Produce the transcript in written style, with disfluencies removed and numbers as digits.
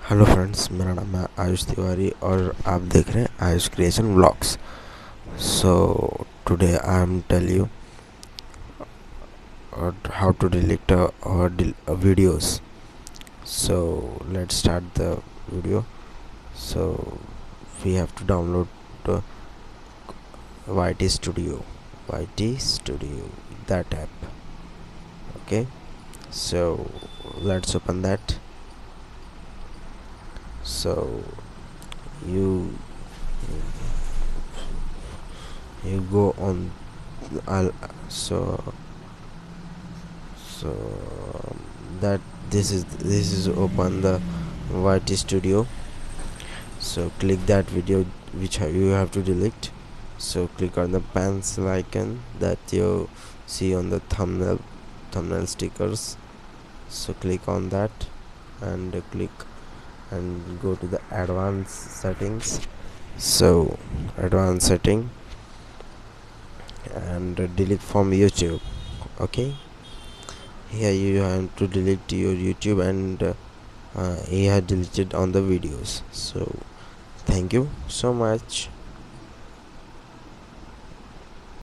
Hello friends, मेरा नाम है आयुष तिवारी और आप देख रहे हैं Ayush creation vlogs. So today I am tell you how to delete our videos. So let's start the video. So we have to download uh, YT Studio, YT Studio, that app. Okay, so let's open that. So you you go on. I'll, so so that this is open the YT Studio. So click that video which you have to delete. So click on the pencil icon that you see on the thumbnail stickers. So click on that and click and go to the advanced settings. So advanced setting and delete from YouTube. Okay, here you have to delete your YouTube and he had deleted on the videos. So thank you so much.